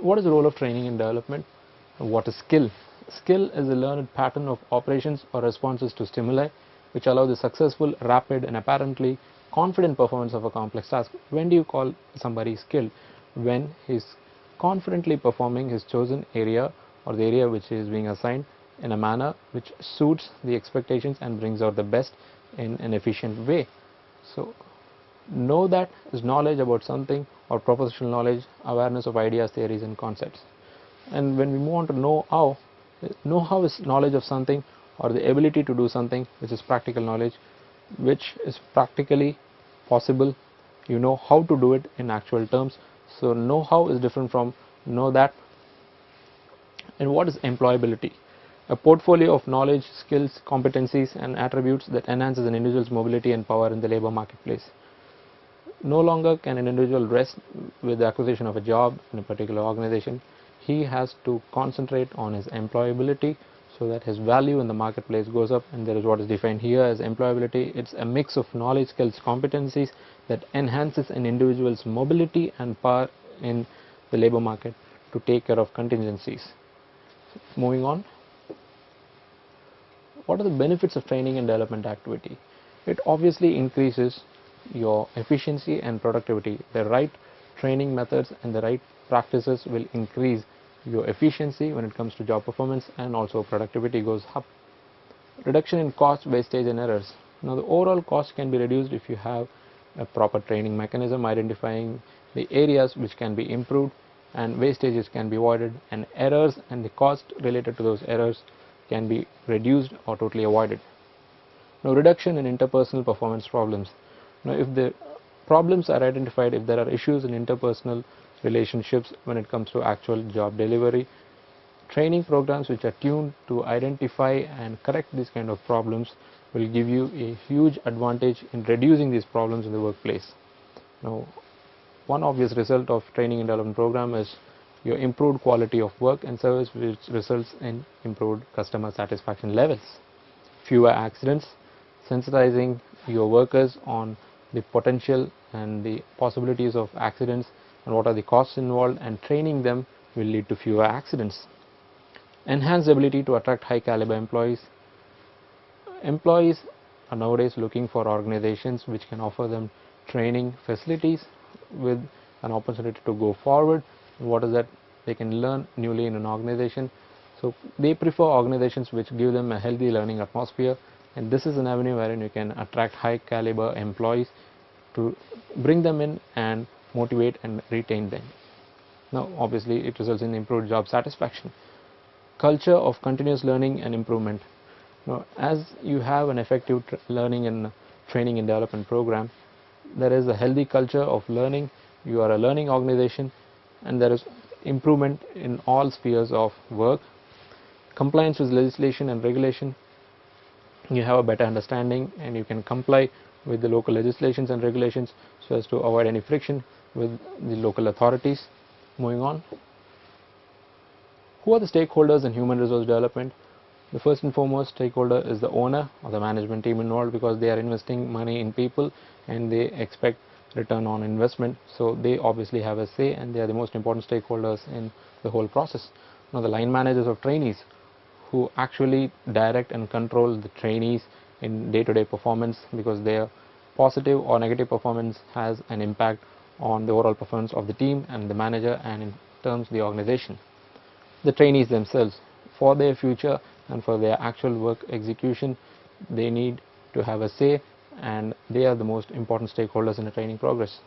What is the role of training in development? What is skill? Skill is a learned pattern of operations or responses to stimuli which allow the successful, rapid and apparently confident performance of a complex task. When do you call somebody skilled? When he is confidently performing his chosen area or the area which is being assigned in a manner which suits the expectations and brings out the best in an efficient way. So know that is knowledge about something, or propositional knowledge, awareness of ideas, theories and concepts. And when we move on to know how is knowledge of something or the ability to do something, which is practical knowledge, which is practically possible. You know how to do it in actual terms. So know how is different from know that. And what is employability? A portfolio of knowledge, skills, competencies and attributes that enhances an individual's mobility and power in the labor marketplace. No longer can an individual rest with the acquisition of a job in a particular organization. He has to concentrate on his employability so that his value in the marketplace goes up, and there is what is defined here as employability. It's a mix of knowledge, skills, competencies that enhances an individual's mobility and power in the labor market to take care of contingencies. Moving on, what are the benefits of training and development activity? It obviously increases your efficiency and productivity. The right training methods and the right practices will increase your efficiency when it comes to job performance, and also productivity goes up. Reduction in cost, wastage and errors. Now the overall cost can be reduced if you have a proper training mechanism identifying the areas which can be improved, and wastages can be avoided, and errors and the cost related to those errors can be reduced or totally avoided. Now reduction in interpersonal performance problems. Now if the problems are identified, if there are issues in interpersonal relationships when it comes to actual job delivery, training programs which are tuned to identify and correct these kind of problems will give you a huge advantage in reducing these problems in the workplace. Now one obvious result of training and development program is your improved quality of work and service, which results in improved customer satisfaction levels, fewer accidents, sensitizing your workers on the potential and the possibilities of accidents and what are the costs involved, and training them will lead to fewer accidents. Enhanced ability to attract high caliber employees. Employees are nowadays looking for organizations which can offer them training facilities with an opportunity to go forward. What is that? They can learn newly in an organization. So they prefer organizations which give them a healthy learning atmosphere, and this is an avenue wherein you can attract high caliber employees to bring them in and motivate and retain them. Now obviously it results in improved job satisfaction. Culture of continuous learning and improvement. Now as you have an effective learning and training and development program, there is a healthy culture of learning. You are a learning organization and there is improvement in all spheres of work. Compliance with legislation and regulation. You have a better understanding and you can comply with the local legislations and regulations so as to avoid any friction with the local authorities. Moving on, who are the stakeholders in human resource development? The first and foremost stakeholder is the owner or the management team involved, because they are investing money in people and they expect return on investment, so they obviously have a say and they are the most important stakeholders in the whole process. Now the line managers of trainees, who actually direct and control the trainees in day-to-day performance, because their positive or negative performance has an impact on the overall performance of the team and the manager and in terms of the organization. The trainees themselves, for their future and for their actual work execution, they need to have a say and they are the most important stakeholders in the training progress.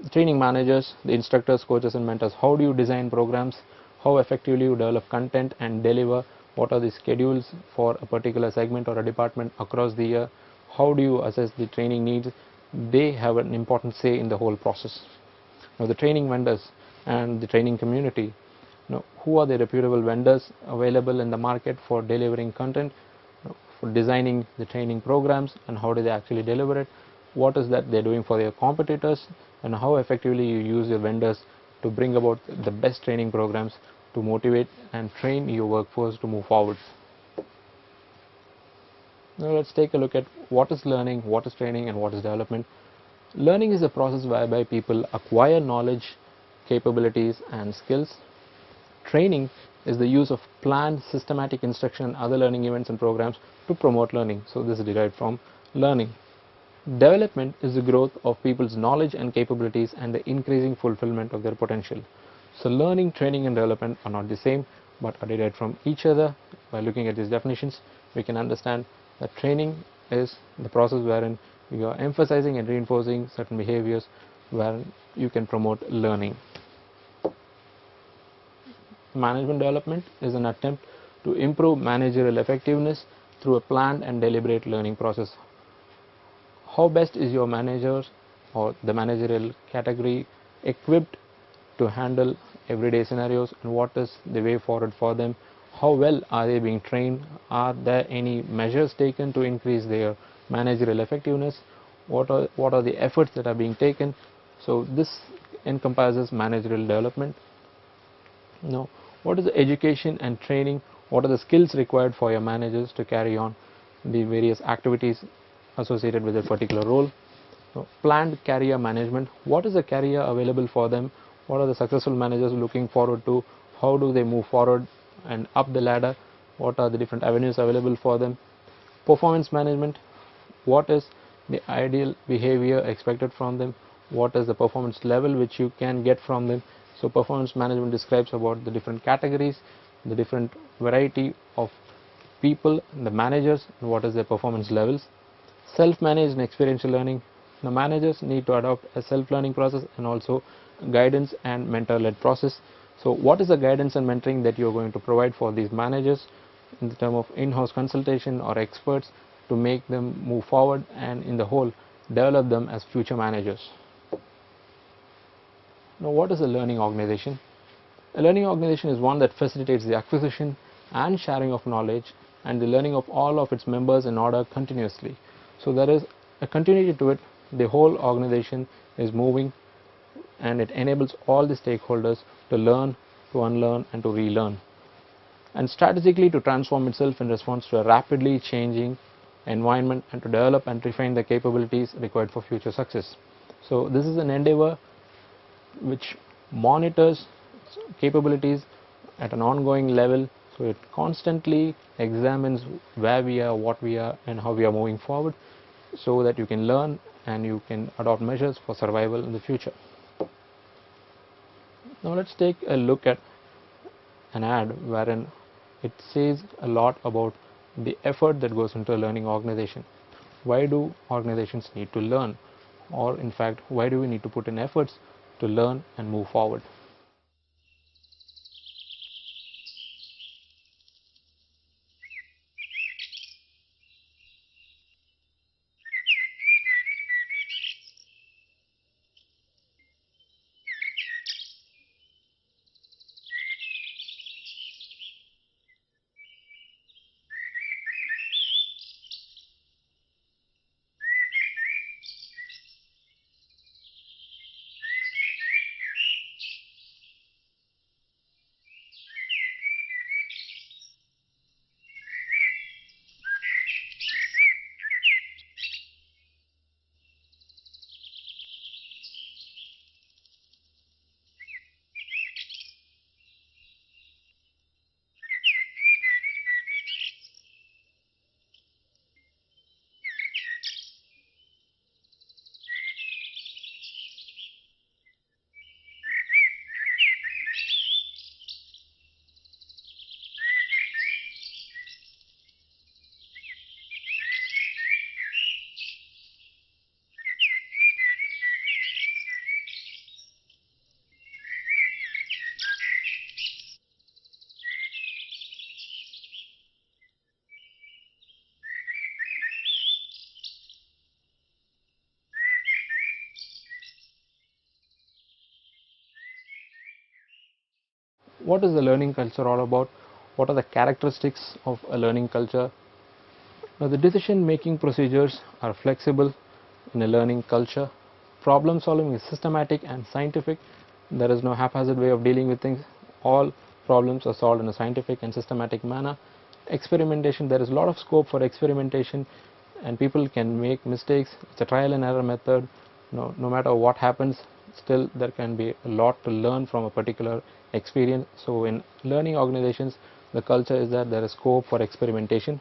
The training managers, the instructors, coaches and mentors, how do you design programs, how effectively you develop content and deliver, what are the schedules for a particular segment or a department across the year, how do you assess the training needs? They have an important say in the whole process. Now the training vendors and the training community, who are the reputable vendors available in the market for delivering content, for designing the training programs, and how do they actually deliver it, what is that they're doing for their competitors, and how effectively you use your vendors to bring about the best training programs to motivate and train your workforce to move forward. Now let's take a look at what is learning, what is training and what is development. Learning is a process whereby people acquire knowledge capabilities and skills. Training is the use of planned systematic instruction and other learning events and programs to promote learning. So this is derived from learning. Development is the growth of people's knowledge and capabilities and the increasing fulfillment of their potential. So learning, training and development are not the same but are derived from each other. By looking at these definitions, we can understand that training is the process wherein you are emphasizing and reinforcing certain behaviors where you can promote learning. Management development is an attempt to improve managerial effectiveness through a planned and deliberate learning process. How best is your manager or the managerial category equipped to handle everyday scenarios, and what is the way forward for them? How well are they being trained? Are there any measures taken to increase their managerial effectiveness? What are the efforts that are being taken? So this encompasses managerial development. Now, what is the education and training? What are the skills required for your managers to carry on the various activities associated with a particular role? So, planned career management. What is the career available for them? What are the successful managers looking forward to? How do they move forward and up the ladder? What are the different avenues available for them? Performance management. What is the ideal behavior expected from them? What is the performance level which you can get from them? So performance management describes about the different categories, the different variety of people, the managers, and what is their performance levels. Self-managed and experiential learning. The managers need to adopt a self-learning process and also guidance and mentor-led process. So what is the guidance and mentoring that you are going to provide for these managers in the term of in-house consultation or experts to make them move forward and in the whole develop them as future managers? Now, what is a learning organization? A learning organization is one that facilitates the acquisition and sharing of knowledge and the learning of all of its members in order continuously. So there is a continuity to it. The whole organization is moving and it enables all the stakeholders to learn, to unlearn and to relearn, and strategically to transform itself in response to a rapidly changing environment and to develop and refine the capabilities required for future success. So this is an endeavor which monitors capabilities at an ongoing level. So it constantly examines where we are, what we are and how we are moving forward, so that you can learn and you can adopt measures for survival in the future. Now let's take a look at an ad wherein it says a lot about the effort that goes into a learning organization. Why do organizations need to learn, or in fact why do we need to put in efforts to learn and move forward? What is the learning culture all about? What are the characteristics of a learning culture? Now, the decision making procedures are flexible in a learning culture. Problem solving is systematic and scientific. There is no haphazard way of dealing with things. All problems are solved in a scientific and systematic manner. Experimentation, there is a lot of scope for experimentation and people can make mistakes. It's a trial and error method. No matter what happens, still there can be a lot to learn from a particular experience. So in learning organizations, the culture is that there is scope for experimentation,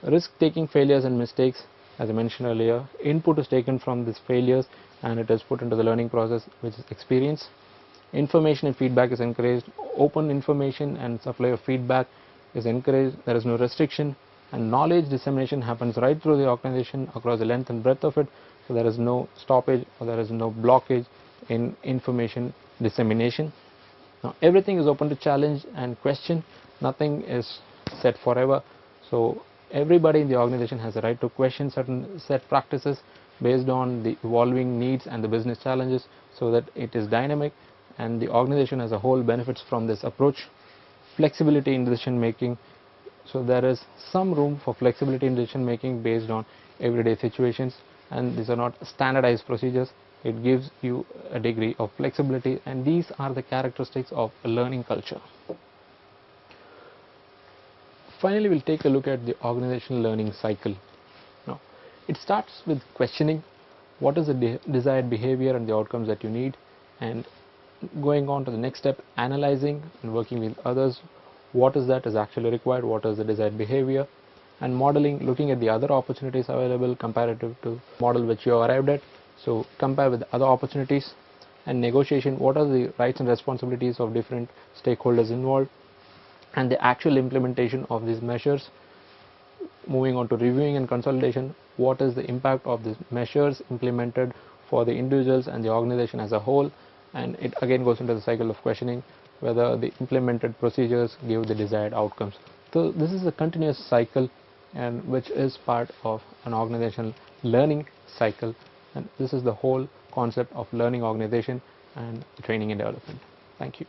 risk taking failures and mistakes. As I mentioned earlier, input is taken from these failures and it is put into the learning process, which is experience. Information and feedback is encouraged. Open information and supply of feedback is encouraged. There is no restriction, and knowledge dissemination happens right through the organization across the length and breadth of it. So there is no stoppage or there is no blockage in information dissemination. Now everything is open to challenge and question. Nothing is set forever. So everybody in the organization has a right to question certain set practices based on the evolving needs and the business challenges, so that it is dynamic and the organization as a whole benefits from this approach. Flexibility in decision making. So there is some room for flexibility in decision making based on everyday situations, and these are not standardized procedures. It gives you a degree of flexibility, and these are the characteristics of a learning culture. Finally, we'll take a look at the organizational learning cycle. Now, it starts with questioning what is the desired behavior and the outcomes that you need, and going on to the next step, analyzing and working with others, what is that is actually required, what is the desired behavior, and modeling, looking at the other opportunities available comparative to model which you arrived at. So compare with other opportunities. And negotiation, what are the rights and responsibilities of different stakeholders involved, and the actual implementation of these measures. Moving on to reviewing and consolidation, what is the impact of these measures implemented for the individuals and the organization as a whole, and it again goes into the cycle of questioning whether the implemented procedures give the desired outcomes. So this is a continuous cycle, and which is part of an organizational learning cycle, and this is the whole concept of learning organization and training and development. Thank you.